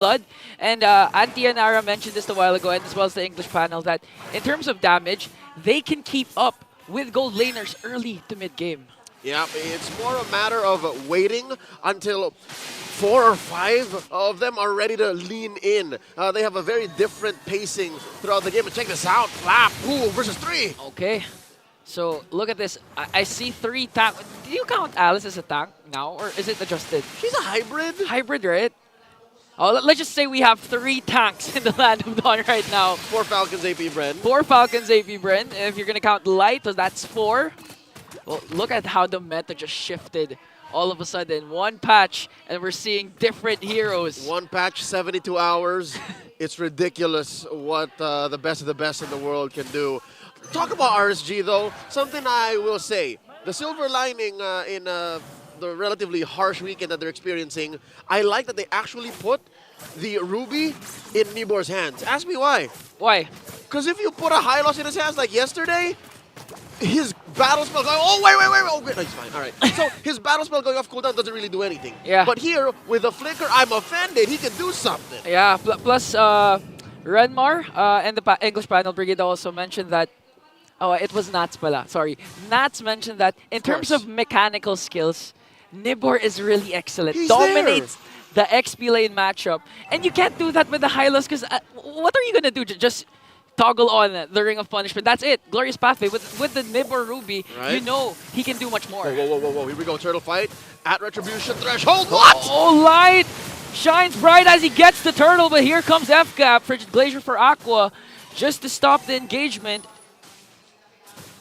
blood. And Auntie and Ara mentioned this a while ago, and as well as the English panel, that in terms of damage, they can keep up with gold laners early to mid game. Yeah, it's more a matter of waiting until 4 or 5 of them are ready to lean in. They have a very different pacing throughout the game. And check this out, Flap, versus 3. Okay. So look at this. I see 3 tank. Do you count Alice as a tank now, or is it adjusted? She's a hybrid. Hybrid, right? Oh, let's just say we have 3 tanks in the land of Dawn right now. 4 Falcons Apbren. 4 Falcons Apbren. If you're gonna count Light, so that's 4. Well, look at how the meta just shifted. All of a sudden, one patch, and we're seeing different heroes. One patch, 72 hours. It's ridiculous what the best of the best in the world can do. Talk about RSG, though. Something I will say. The silver lining in the relatively harsh weekend that they're experiencing, I like that they actually put the Ruby in Nibor's hands. Ask me why. Why? Because if you put a high loss in his hands like yesterday, his battle spell going, oh, wait. Oh, great. No, he's fine. All right. So his battle spell going off cooldown doesn't really do anything. Yeah. But here, with a flicker, I'm offended. He can do something. Yeah, plus Renmar and the English panel brigade also mentioned that. Oh, it was Nats pala. Sorry. Nats mentioned that in terms of mechanical skills, Nibor is really excellent. He's Dominates the XP lane matchup. And you can't do that with the Hylos because what are you going to do? Just toggle on the Ring of Punishment. That's it. Glorious Pathway. With the Nibor Ruby, right? You know he can do much more. Whoa. Here we go. Turtle fight. At Retribution Threshold. What? Oh, Light shines bright as he gets the turtle, but here comes FCAP. Frigid Glacier for Aqua just to stop the engagement.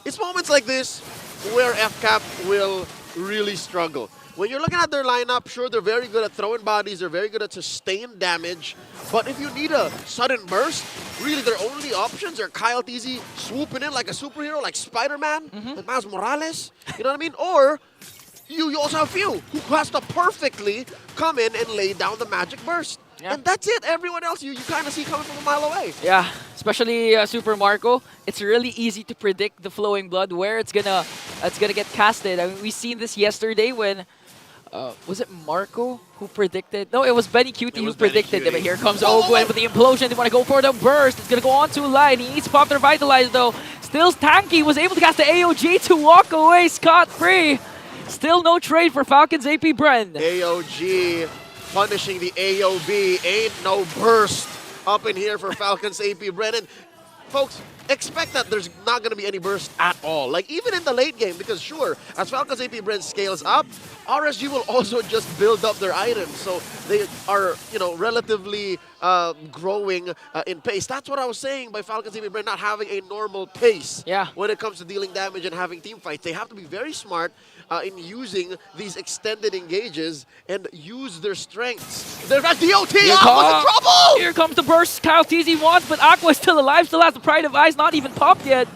It's moments like this where FCAP will really struggle. When you're looking at their lineup, sure, they're very good at throwing bodies, they're very good at sustained damage, but if you need a sudden burst, really their only options are Kyle TZ swooping in like a superhero, like Spider-Man, like Miles Morales, you know what I mean? Or you also have Few, who has to perfectly come in and lay down the magic burst. Yeah. And that's it. Everyone else you kind of see coming from a mile away. Yeah, especially Super Marco. It's really easy to predict the flowing blood where it's gonna get casted. I mean, we seen this yesterday when was it Marco who predicted? No, it was Benny Cutie who predicted it. But here comes Ogwen with the implosion. They want to go for the burst. It's gonna go on to Light. He needs to pop their Vitalize though. Still Tanky was able to cast the AOG to walk away scot-free. Still no trade for Falcons Apbren. AOG punishing the AOB. Ain't no burst up in here for Falcons Apbren. And folks, expect that there's not going to be any burst at all. Like, even in the late game, because sure, as Falcons Apbren scales up, RSG will also just build up their items. So they are, relatively growing in pace. That's what I was saying by Falcons Apbren not having a normal pace when it comes to dealing damage and having team fights. They have to be very smart in using these extended engages and use their strengths. They're at DOT! Aqua's in trouble! Here comes the burst Kyle TZ wants, but Aqua is still alive, still has the Pride of Ice, not even popped yet.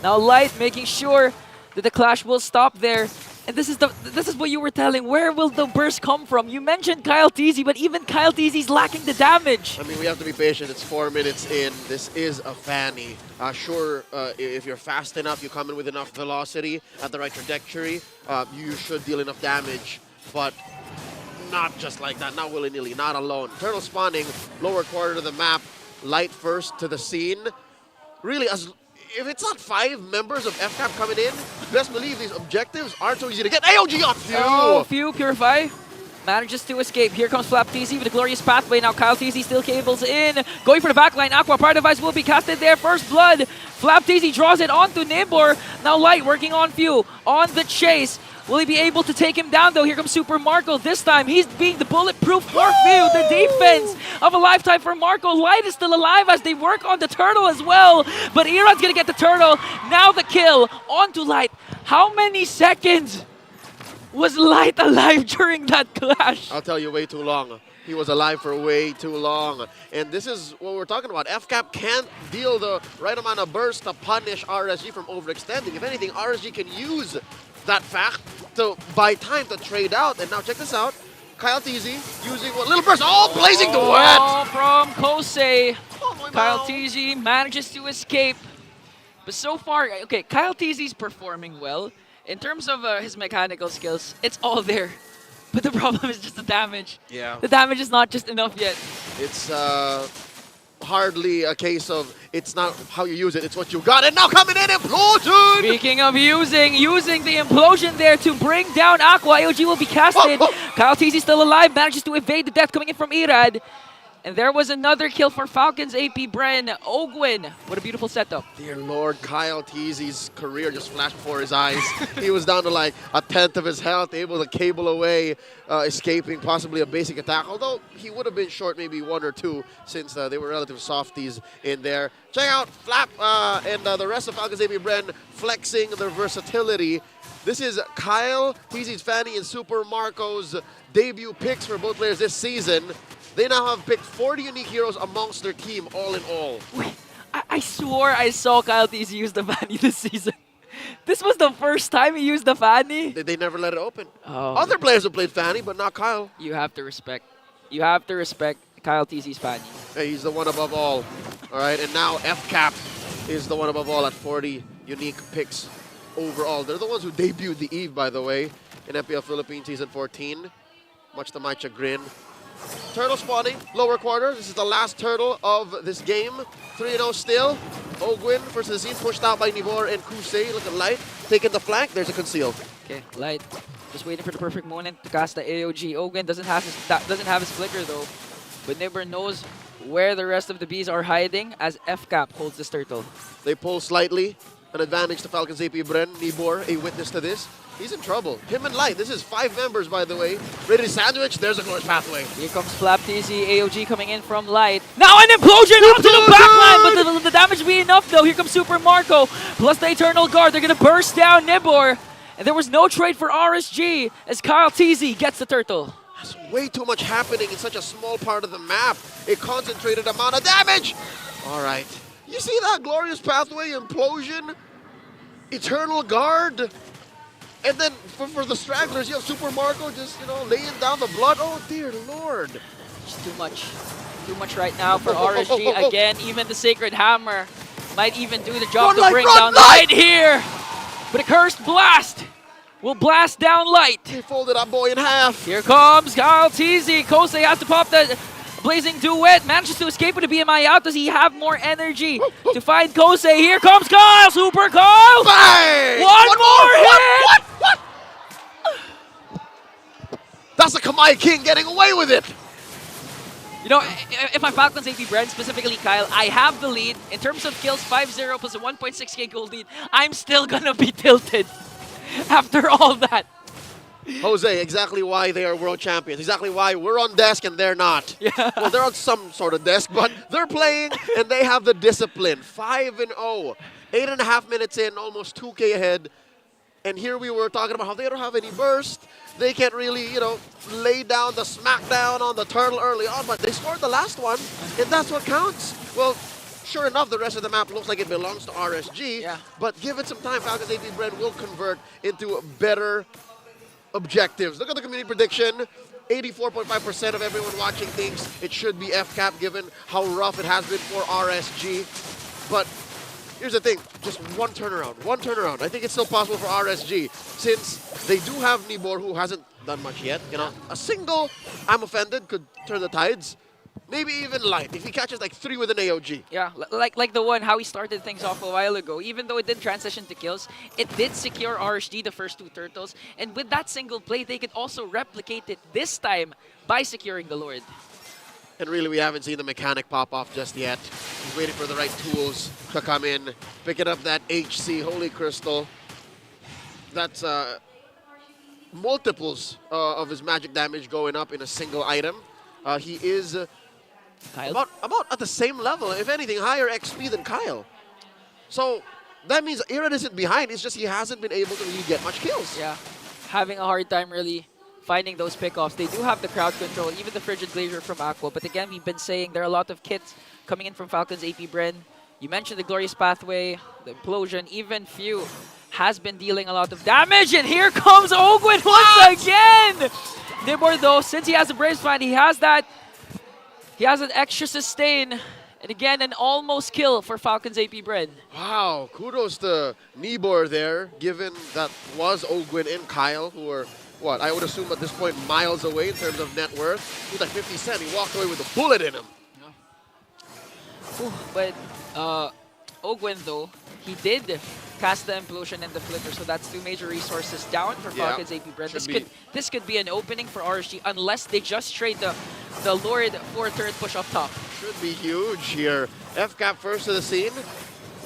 Now Light making sure that the clash will stop there. And this is what you were telling. Where will the burst come from? You mentioned Kyle TZ, but even Kyle TZ's lacking the damage. I mean, we have to be patient. It's 4 minutes in. This is a Fanny. Sure, if you're fast enough, you come in with enough velocity at the right trajectory, you should deal enough damage. But not just like that, not willy-nilly, not alone. Turtle spawning, lower quarter of the map, Light first to the scene. Really, if it's not 5 members of FCAP coming in, best believe these objectives aren't so easy to get. AOG on Few! Oh, Few, Purify. Manages to escape. Here comes Flap TZ with a glorious pathway. Now Kyle TZ still cables in. Going for the backline. Aqua Pride Device will be casted there. First blood. Flap TZ draws it onto Nibor. Now Light working on Few. On the chase. Will he be able to take him down though? Here comes Super Marco. This time he's being the bulletproof for Few. The defense of a lifetime for Marco. Light is still alive as they work on the turtle as well. But Iran's gonna get the turtle. Now the kill onto Light. How many seconds was Light alive during that clash? I'll tell you, way too long. He was alive for way too long. And this is what we're talking about. FCAP can't deal the right amount of burst to punish RSG from overextending. If anything, RSG can use that fact to buy time to trade out. And now check this out. Kyle TZ using what little burst. Oh, blazing the wet! From Kosei. Oh, Kyle TZ manages to escape. But so far, okay, Kyle TZ's performing well. In terms of his mechanical skills, it's all there. But the problem is just the damage. Yeah. The damage is not just enough yet. It's hardly a case of it's not how you use it, it's what you got. And now coming in, Implosion! Speaking of using the implosion there to bring down Aqua, AOG will be casted. Kyle TZ still alive, manages to evade the death coming in from Irad. And there was another kill for Falcons Apbren. Ogwin, what a beautiful setup. Dear Lord, Kyle Teasy's career just flashed before his eyes. He was down to like a tenth of his health, able to cable away, escaping possibly a basic attack. Although he would have been short maybe one or two since they were relative softies in there. Check out Flap and the rest of Falcons Apbren flexing their versatility. This is Kyle, Teasy's Fanny, and Super Marco's debut picks for both players this season. They now have picked 40 unique heroes amongst their team, all in all. Wait, I swore I saw Kyle TZ use the Fanny this season. This was the first time he used the Fanny? They never let it open. Oh. Other players have played Fanny, but not Kyle. You have to respect. You have to respect Kyle TZ's Fanny. Hey, he's the one above all. All right, and now FCAP is the one above all at 40 unique picks overall. They're the ones who debuted the Eve, by the way, in MPL Philippines Season 14, much to my chagrin. Turtle spawning, lower quarter. This is the last turtle of this game. 3-0 still. Ogwin versus the scene, pushed out by Nivor and Kusei. Look at Light, taking the flank. There's a conceal. Okay, Light, just waiting for the perfect moment to cast the AOG. Ogwin doesn't have his flicker though, but Nibber knows where the rest of the bees are hiding as FCAP holds this turtle. They pull slightly. An advantage to Falcons Apbren. Nibor, a witness to this. He's in trouble. Him and Light. This is 5 members, by the way. Ready to sandwich. There's a glorious pathway. Here comes Flap TZ, AOG coming in from Light. Now an implosion onto the backline, but the damage be enough though. Here comes Super Marco, plus the Eternal Guard. They're gonna burst down Nibor. And there was no trade for RSG as Kyle TZ gets the turtle. There's way too much happening in such a small part of the map. A concentrated amount of damage. All right. You see that glorious pathway, implosion, Eternal Guard, and then for the stragglers, you have Super Marco just, laying down the blood. Oh, dear Lord. Just too much. Too much right now for RSG. Again, even the Sacred Hammer might even do the job to bring down Light here. But a Cursed Blast will blast down Light. He folded that boy in half. Here comes Kyle TZ. Kosei has to pop the Blazing Duet. Manages to escape with a BMI out. Does he have more energy to find Kosei? Here comes Kyle. Super Kyle. Bang! One more hit. What? That's the Kamai King getting away with it. You know, if I'm Falcons Apbren, specifically Kyle, I have the lead. In terms of kills, 5-0 plus a 1.6k gold lead. I'm still gonna be tilted after all that. Jose, exactly why they are world champions. Exactly why we're on desk and they're not. Yeah. Well, they're on some sort of desk, but they're playing and they have the discipline. 5-0. 8.5 minutes in, almost 2k ahead. And here we were talking about how they don't have any burst. They can't really, lay down the smackdown on the turtle early on, but they scored the last one, and that's what counts. Well, sure enough, the rest of the map looks like it belongs to RSG, yeah. But give it some time, Falcons Apbren will convert into better objectives. Look at the community prediction. 84.5% of everyone watching thinks it should be FCAP given how rough it has been for RSG. But here's the thing, just one turnaround. I think it's still possible for RSG since they do have Nibor who hasn't done much yet. A single I'm offended could turn the tides. Maybe even Light if he catches like 3 with an AOG. Yeah, like the one how he started things off a while ago. Even though it didn't transition to kills, it did secure RSG the first 2 turtles. And with that single play, they could also replicate it this time by securing the Lord. And really, we haven't seen the mechanic pop off just yet. He's waiting for the right tools to come in. Picking up that HC, Holy Crystal. That's multiples of his magic damage going up in a single item. He is about at the same level, if anything, higher XP than Kyle. So that means Irad isn't behind. It's just he hasn't been able to really get much kills. Yeah, having a hard time really finding those pickoffs. They do have the crowd control, even the Frigid Glacier from Aqua. But again, we've been saying there are a lot of kits coming in from Falcons Apbren. You mentioned the Glorious Pathway, the Implosion, even Few has been dealing a lot of damage. And here comes Ogwin once again! Nibor though, since he has a Brave Spine, he has an extra sustain. And again, an almost kill for Falcons Apbren. Wow, kudos to Nibor there, given that was Ogwin and Kyle who were what, I would assume at this point miles away in terms of net worth. He's like 50 cent. He walked away with a bullet in him. Ooh, but Ogwen, though, he did cast the Implosion and the Flicker, so that's 2 major resources down for Falcons Apbren. This could be an opening for RSG unless they just trade the Lord for turret push up top. Should be huge here. FCAP first to the scene.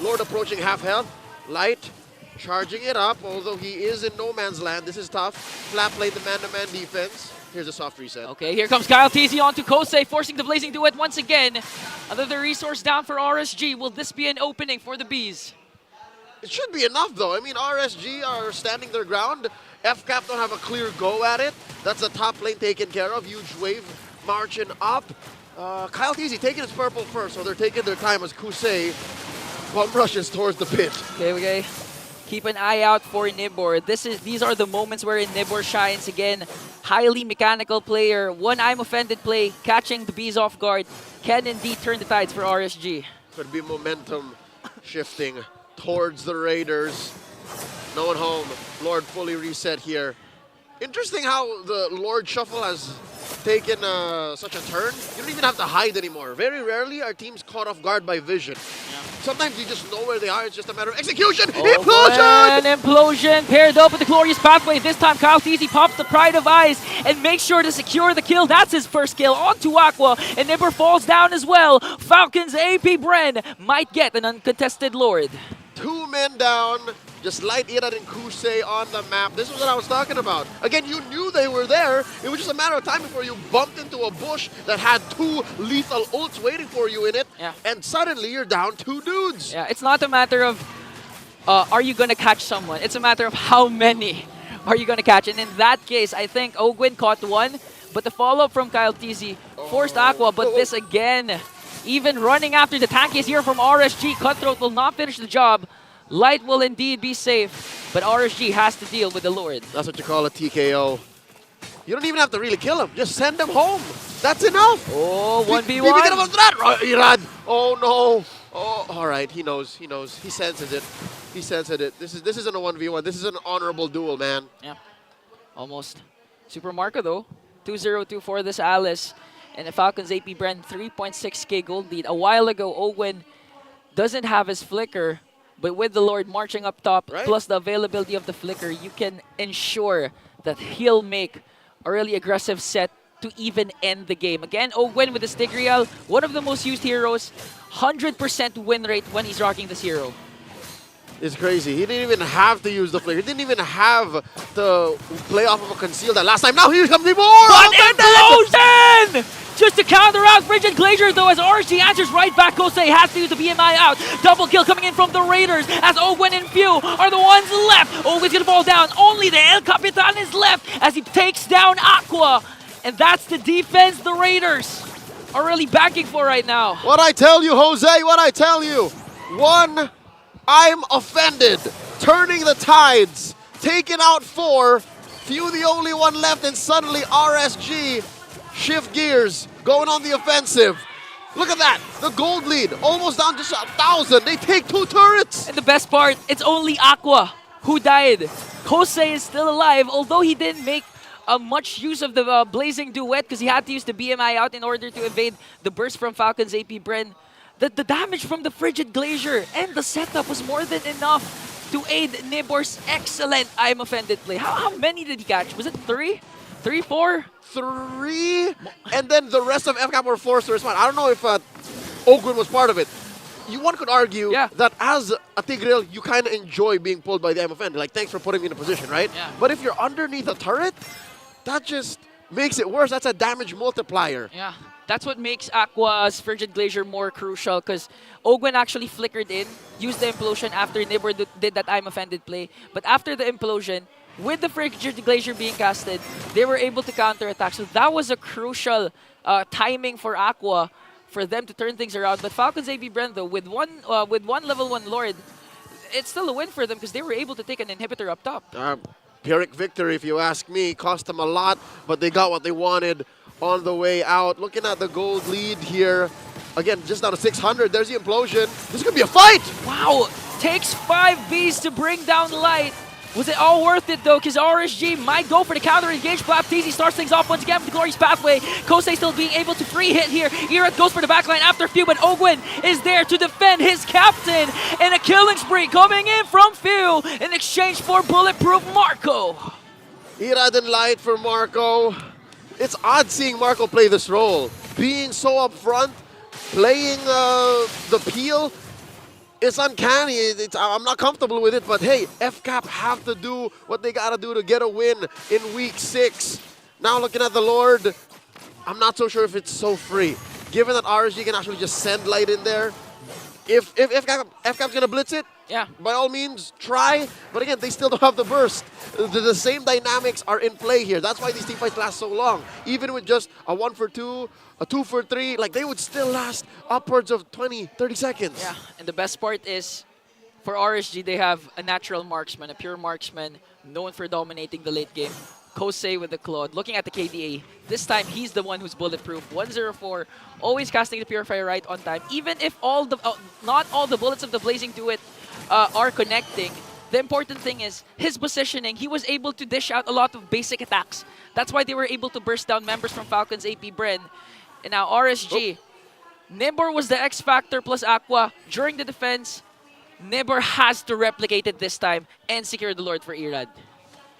Lord approaching half health. Light charging it up, although he is in no man's land. This is tough. Flap played the man-to-man defense. Here's a soft reset. Okay, here comes Kyle TZ onto Kosei, forcing the Blazing Duet once again. Another resource down for RSG. Will this be an opening for the Bees? It should be enough, though. I mean, RSG are standing their ground. FCAP don't have a clear go at it. That's the top lane taken care of. Huge wave marching up. Kyle TZ taking his purple first, so they're taking their time as Kusei bum rushes towards the pit. Okay. Keep an eye out for Nibor. These are the moments wherein Nibor shines again. Highly mechanical player. One I'm offended play, catching the Bees off guard, can indeed turn the tides for RSG. Could be momentum shifting towards the Raiders. No one home. Lord fully reset here. Interesting how the Lord Shuffle has taken such a turn. You don't even have to hide anymore. Very rarely are teams caught off guard by vision. Yeah. Sometimes you just know where they are. It's just a matter of execution. Implosion! An Implosion paired up with the Glorious Pathway. This time Kyle TZ pops the Pride of Ice and makes sure to secure the kill. That's his first kill onto Aqua. And Nibor falls down as well. Falcons Apbren might get an uncontested Lord. 2 men down. Just Light, Irad, and Kusei on the map. This is what I was talking about. Again, you knew they were there. It was just a matter of time before you bumped into a bush that had 2 lethal ults waiting for you in it. Yeah. And suddenly you're down 2 dudes. Yeah, it's not a matter of are you going to catch someone. It's a matter of how many are you going to catch. And in that case, I think Ogwen caught 1. But the follow-up from Kyle TZ forced Aqua. But this again, even running after the tank is here from RSG. Cutthroat will not finish the job. Light will indeed be safe, but RSG has to deal with the Lord. That's what you call a TKO. You don't even have to really kill him. Just send him home. That's enough. Oh, 1v1. Irad. Oh, no. Oh, all right. He knows. He knows. He senses it. He senses it. This isn't a 1v1. This is an honorable duel, man. Yeah. Almost. Super Marco, though. 2-0-2 for this Alice. And the Falcons Apbren 3.6k gold lead. A while ago, Owen doesn't have his flicker. But with the Lord marching up top, plus the availability of the Flicker, you can ensure that he'll make a really aggressive set to even end the game. Again, Ogwen with the Stigreal, one of the most used heroes, 100% win rate when he's rocking this hero. It's crazy. He didn't even have to use the Flicker. He didn't even have to play off of a conceal that last time. Now here comes the more! Implosion! Just to counter out Frigid Glacier, though, as RSG answers right back. Kosei has to use the BMI out. Double kill coming in from the Raiders, as Ogwen and Few are the ones left. Ogwen's gonna fall down. Only the El Capitan is left as he takes down Aqua. And that's the defense the Raiders are really backing for right now. What I tell you, Jose, what I tell you. 1, I'm offended. Turning the tides. Taking out 4. Few the only one left, and suddenly RSG shift gears, going on the offensive. Look at that, the gold lead, almost down to 1,000. They take 2 turrets. And the best part, it's only Aqua who died. Kosei is still alive, although he didn't make much use of the Blazing Duet because he had to use the BMI out in order to evade the burst from Falcons Apbren. The damage from the Frigid Glacier and the setup was more than enough to aid Nibor's excellent I'm offended play. How many did he catch? Was it 3? 3, 4? 3, and then the rest of FCAP were forced to respond. I don't know if Ogwen was part of it. One could argue that as a Tigreal, you kind of enjoy being pulled by the I'm offended. Like, thanks for putting me in a position, right? Yeah. But if you're underneath a turret, that just makes it worse. That's a damage multiplier. Yeah, that's what makes Aqua's Frigid Glacier more crucial because Ogwen actually flickered in, used the Implosion after Nibor did that I'm offended play. But after the Implosion, with the Frigid Glacier being casted, they were able to counterattack. So that was a crucial timing for Aqua for them to turn things around. But Falcons Apbren, though, with one level 1 Lord, it's still a win for them because they were able to take an inhibitor up top. Pyrrhic victory, if you ask me. Cost them a lot, but they got what they wanted on the way out. Looking at the gold lead here. Again, just down to 600. There's the Implosion. This could be a fight! Wow! Takes 5 Bs to bring down Light. Was it all worth it though? Because RSG might go for the counter engage. Mpl-Ph starts things off once again with the Glorious Pathway. Kosei still being able to free hit here. Irad goes for the backline after Few, but Ogwin is there to defend his captain. And a killing spree coming in from Few in exchange for bulletproof Marco. Irad and Light for Marco. It's odd seeing Marco play this role. Being so upfront, playing the peel, it's uncanny. I'm not comfortable with it, but hey, FCAP have to do what they gotta do to get a win in week 6. Now looking at the Lord, I'm not so sure if it's so free. Given that RSG can actually just send Light in there, if FCAP's gonna blitz it, yeah, by all means, try. But again, they still don't have the burst. The same dynamics are in play here. That's why these team fights last so long. Even with just a 1 for 2, a 2 for 3, like they would still last upwards of 20, 30 seconds. Yeah, and the best part is, for RSG, they have a natural marksman, a pure marksman, known for dominating the late game. Kosei with the Claude. Looking at the KDA, this time he's the one who's bulletproof. 104, always casting the Purifier right on time. Even if all the not all the bullets of the Blazing Duet are connecting, the important thing is his positioning. He was able to dish out a lot of basic attacks. That's why they were able to burst down members from Falcons Apbren. And now RSG, Nibor was the X Factor plus Aqua during the defense. Nibor has to replicate it this time and secure the Lord for Irad.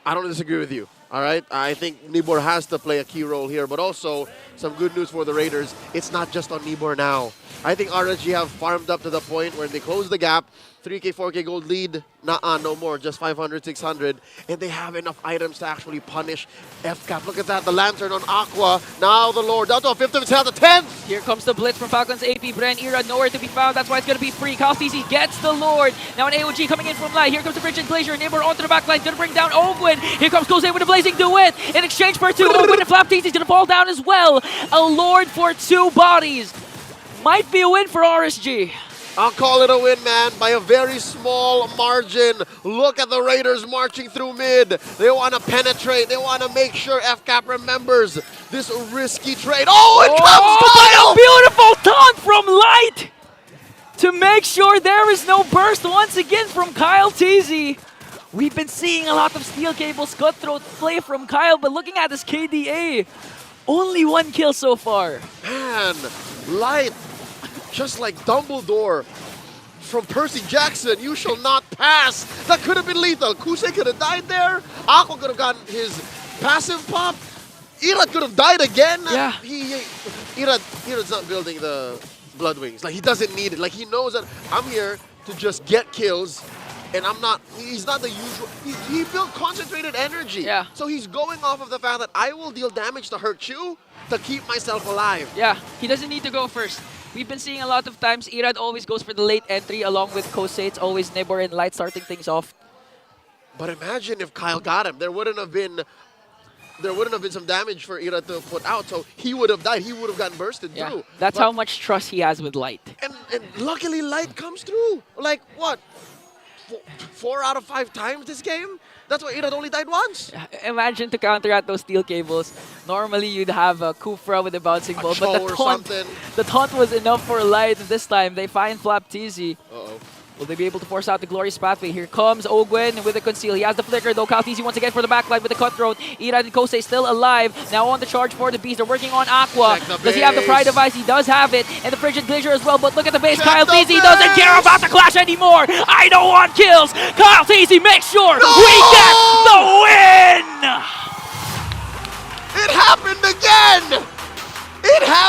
I don't disagree with you. All right, I think Nibor has to play a key role here, but also some good news for the Raiders. It's not just on Nibor now. I think RSG have farmed up to the point where they close the gap. 3K, 4K gold lead, no more, just 500, 600. And they have enough items to actually punish FCAP. Look at that, the Lantern on Aqua. Now the Lord, down to a fifth of his health, a 10th. Here comes the blitz from Falcons Apbren. Irad nowhere to be found, that's why it's going to be free. Mpl-Ph gets the Lord. Now an AOG coming in from Light. Here comes the Frigid Glacier. Nibor onto the back line, going to bring down Ogwin. Here comes Kosei with the Blazing Duet. In exchange for 2, Ogwin and Mpl-Ph is going to fall down as well. A Lord for 2 bodies. Might be a win for RSG. I'll call it a win, man, by a very small margin. Look at the Raiders marching through mid. They want to penetrate. They want to make sure FCAP remembers this risky trade. Oh, it comes A Kyle! beautiful taunt from Light to make sure there is no burst once again from Kyle TZ. We've been seeing a lot of Steel Cables cutthroat play from Kyle, but looking at this KDA, only 1 kill so far. Man, Light, just like Dumbledore from Percy Jackson, you shall not pass. That could have been lethal. Kosei could have died there. Aqua could have gotten his passive pop. Irad could have died again. Yeah. Irad's not building the Blood Wings. Like, he doesn't need it. Like, he knows that I'm here to just get kills. And he's not the usual. He built concentrated energy. Yeah. So he's going off of the fact that I will deal damage to hurt you to keep myself alive. Yeah, he doesn't need to go first. We've been seeing a lot of times Irad always goes for the late entry along with Kosei. It's always Nibor and Light starting things off. But imagine if Kyle got him. There wouldn't have been some damage for Irad to put out, so he would have died. He would have gotten bursted through. That's how much trust he has with Light. And luckily Light comes through. Like what? 4 out of 5 times this game? That's why Irad only died once. Imagine to counteract those Steel Cables. Normally you'd have a Kufra with a bouncing ball, but the taunt was enough for Light. This time they find Mpl-Ph. Uh-oh. Will they be able to force out the Glorious Pathway? Here comes Ogwin with the Conceal. He has the Flicker, though. Mpl-Ph once again for the backline with the Cutthroat. Irad and Kosei still alive. Now on the charge for the Beast. They're working on Aqua. Does he have the Pride Device? He does have it. And the Frigid Glacier as well. But look at the base. Mpl-Ph doesn't care about the clash anymore. I don't want kills. Mpl-Ph makes sure we get the win! It happened again! It happened!